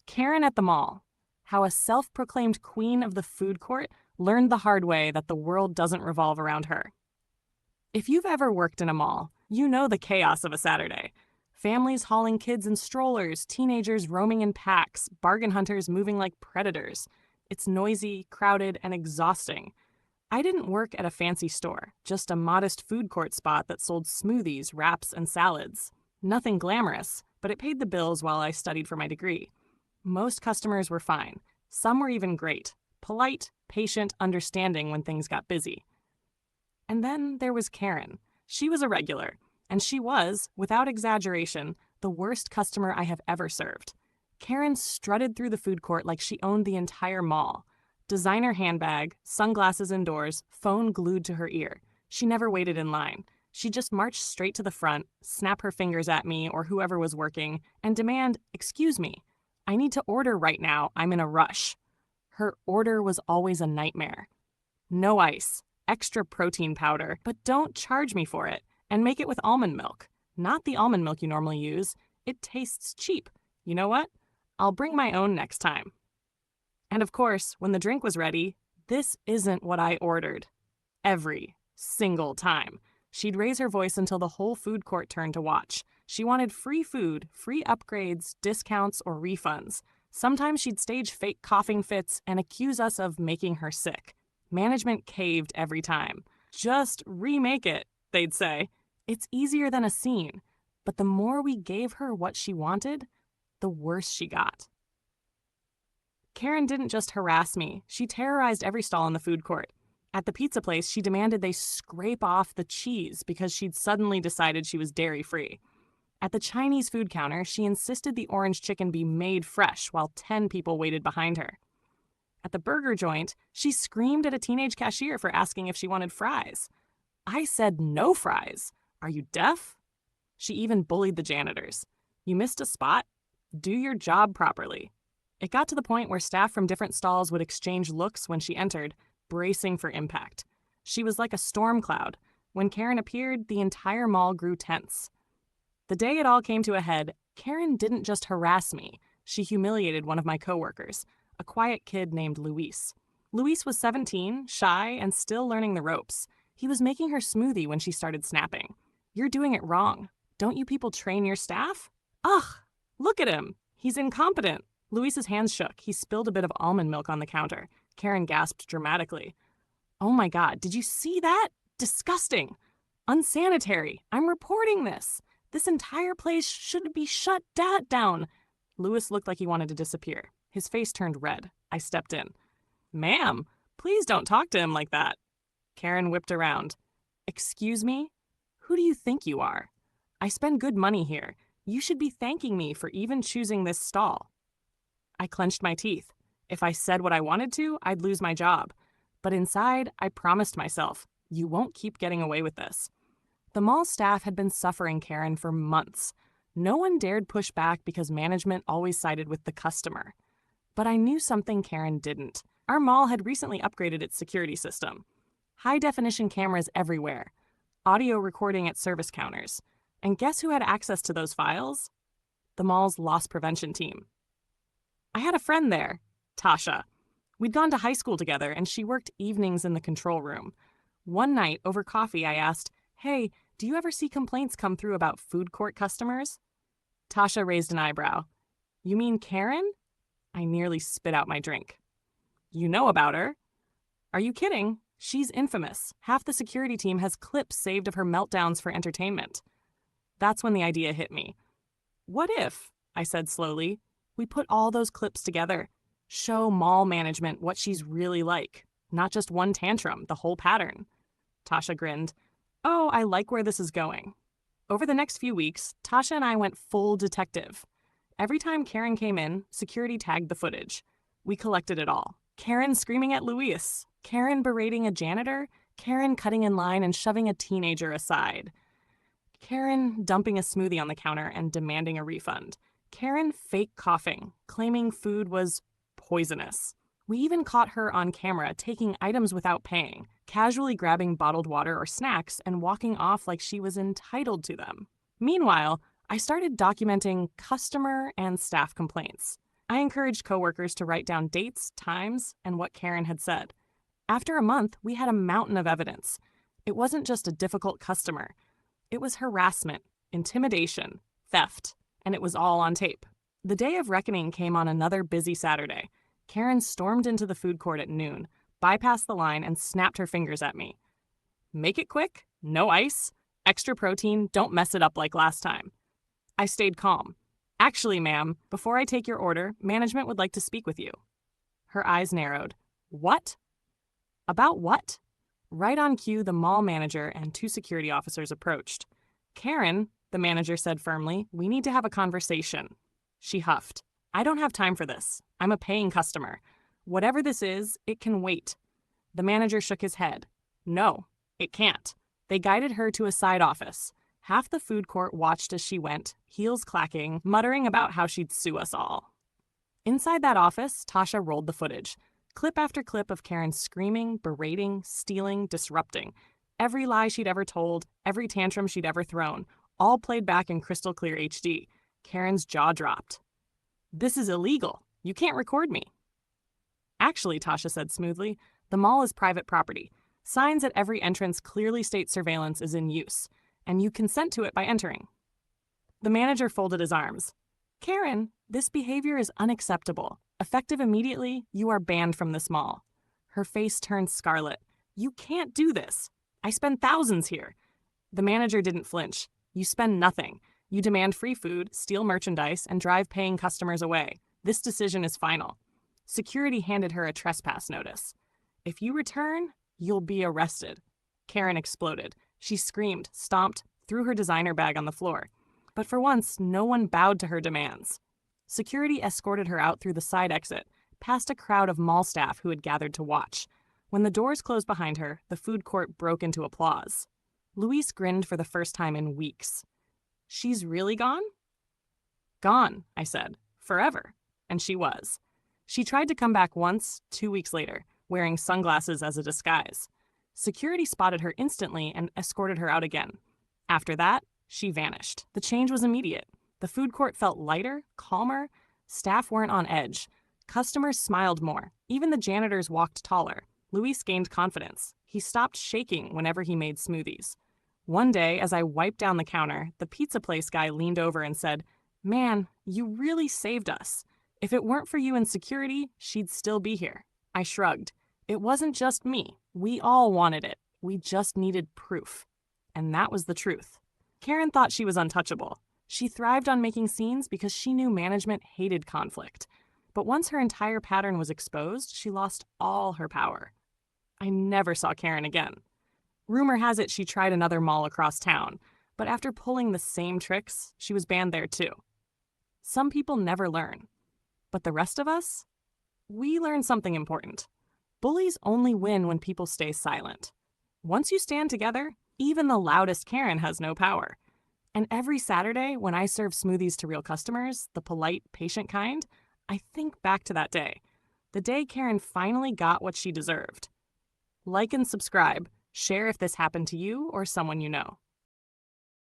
Karen at the mall. How a self-proclaimed queen of the food court learned the hard way that the world doesn't revolve around her. If you've ever worked in a mall, you know the chaos of a Saturday. Families hauling kids in strollers, teenagers roaming in packs, bargain hunters moving like predators. It's noisy, crowded, and exhausting. I didn't work at a fancy store, just a modest food court spot that sold smoothies, wraps, and salads. Nothing glamorous, but it paid the bills while I studied for my degree. Most customers were fine. Some were even great. Polite, patient, understanding when things got busy. And then there was Karen. She was a regular, and she was, without exaggeration, the worst customer I have ever served. Karen strutted through the food court like she owned the entire mall. Designer handbag, sunglasses indoors, phone glued to her ear. She never waited in line. She just marched straight to the front, snap her fingers at me or whoever was working, and demand, "Excuse me, I need to order right now, I'm in a rush." Her order was always a nightmare. No ice, extra protein powder, but don't charge me for it, and make it with almond milk. Not the almond milk you normally use. It tastes cheap. You know what? I'll bring my own next time. And of course, when the drink was ready, this isn't what I ordered. Every single time. She'd raise her voice until the whole food court turned to watch. She wanted free food, free upgrades, discounts, or refunds. Sometimes she'd stage fake coughing fits and accuse us of making her sick. Management caved every time. "Just remake it," they'd say. It's easier than a scene. But the more we gave her what she wanted, the worse she got. Karen didn't just harass me. She terrorized every stall in the food court. At the pizza place, she demanded they scrape off the cheese because she'd suddenly decided she was dairy-free. At the Chinese food counter, she insisted the orange chicken be made fresh while 10 people waited behind her. At the burger joint, she screamed at a teenage cashier for asking if she wanted fries. I said no fries. Are you deaf? She even bullied the janitors. You missed a spot? Do your job properly. It got to the point where staff from different stalls would exchange looks when she entered, bracing for impact. She was like a storm cloud. When Karen appeared, the entire mall grew tense. The day it all came to a head, Karen didn't just harass me. She humiliated one of my coworkers, a quiet kid named Luis. Luis was 17, shy, and still learning the ropes. He was making her smoothie when she started snapping. "You're doing it wrong. Don't you people train your staff?" "Ugh, look at him. He's incompetent." Luis's hands shook. He spilled a bit of almond milk on the counter. Karen gasped dramatically. "Oh my God, did you see that? Disgusting. Unsanitary. I'm reporting this. This entire place should be shut down." Luis looked like he wanted to disappear. His face turned red. I stepped in. "Ma'am, please don't talk to him like that." Karen whipped around. "Excuse me? Who do you think you are? I spend good money here. You should be thanking me for even choosing this stall." I clenched my teeth. If I said what I wanted to, I'd lose my job. But inside, I promised myself, you won't keep getting away with this. The mall staff had been suffering Karen for months. No one dared push back because management always sided with the customer. But I knew something Karen didn't. Our mall had recently upgraded its security system. High-definition cameras everywhere. Audio recording at service counters. And guess who had access to those files? The mall's loss prevention team. I had a friend there, Tasha. We'd gone to high school together, and she worked evenings in the control room. One night, over coffee, I asked, "Hey, do you ever see complaints come through about food court customers?" Tasha raised an eyebrow. "You mean Karen?" I nearly spit out my drink. "You know about her." "Are you kidding? She's infamous. Half the security team has clips saved of her meltdowns for entertainment." That's when the idea hit me. "What if," I said slowly, "we put all those clips together? Show mall management what she's really like. Not just one tantrum, the whole pattern." Tasha grinned. "Oh, I like where this is going." Over the next few weeks, Tasha and I went full detective. Every time Karen came in, security tagged the footage. We collected it all. Karen screaming at Luis, Karen berating a janitor, Karen cutting in line and shoving a teenager aside, Karen dumping a smoothie on the counter and demanding a refund, Karen fake coughing, claiming food was poisonous. We even caught her on camera taking items without paying, casually grabbing bottled water or snacks and walking off like she was entitled to them. Meanwhile, I started documenting customer and staff complaints. I encouraged coworkers to write down dates, times, and what Karen had said. After a month, we had a mountain of evidence. It wasn't just a difficult customer. It was harassment, intimidation, theft, and it was all on tape. The day of reckoning came on another busy Saturday. Karen stormed into the food court at noon, bypassed the line, and snapped her fingers at me. Make it quick, no ice, extra protein, don't mess it up like last time. I stayed calm. Actually, ma'am, before I take your order, management would like to speak with you. Her eyes narrowed. What? About what? Right on cue, the mall manager and 2 security officers approached. Karen, the manager said firmly, we need to have a conversation. She huffed. I don't have time for this. I'm a paying customer. Whatever this is, it can wait. The manager shook his head. No, it can't. They guided her to a side office. Half the food court watched as she went, heels clacking, muttering about how she'd sue us all. Inside that office, Tasha rolled the footage. Clip after clip of Karen screaming, berating, stealing, disrupting. Every lie she'd ever told, every tantrum she'd ever thrown, all played back in crystal clear HD. Karen's jaw dropped. This is illegal. You can't record me. Actually, Tasha said smoothly, the mall is private property. Signs at every entrance clearly state surveillance is in use, and you consent to it by entering. The manager folded his arms. Karen, this behavior is unacceptable. Effective immediately, you are banned from this mall. Her face turned scarlet. You can't do this. I spend thousands here. The manager didn't flinch. You spend nothing. You demand free food, steal merchandise, and drive paying customers away. This decision is final. Security handed her a trespass notice. If you return, you'll be arrested. Karen exploded. She screamed, stomped, threw her designer bag on the floor. But for once, no one bowed to her demands. Security escorted her out through the side exit, past a crowd of mall staff who had gathered to watch. When the doors closed behind her, the food court broke into applause. Luis grinned for the first time in weeks. She's really gone? Gone, I said. Forever. And she was. She tried to come back once, 2 weeks later, wearing sunglasses as a disguise. Security spotted her instantly and escorted her out again. After that, she vanished. The change was immediate. The food court felt lighter, calmer. Staff weren't on edge. Customers smiled more. Even the janitors walked taller. Luis gained confidence. He stopped shaking whenever he made smoothies. One day, as I wiped down the counter, the pizza place guy leaned over and said, "Man, you really saved us. If it weren't for you and security, she'd still be here." I shrugged. It wasn't just me. We all wanted it. We just needed proof. And that was the truth. Karen thought she was untouchable. She thrived on making scenes because she knew management hated conflict. But once her entire pattern was exposed, she lost all her power. I never saw Karen again. Rumor has it she tried another mall across town, but after pulling the same tricks, she was banned there too. Some people never learn. But the rest of us? We learn something important. Bullies only win when people stay silent. Once you stand together, even the loudest Karen has no power. And every Saturday, when I serve smoothies to real customers, the polite, patient kind, I think back to that day. The day Karen finally got what she deserved. Like and subscribe. Share if this happened to you or someone you know.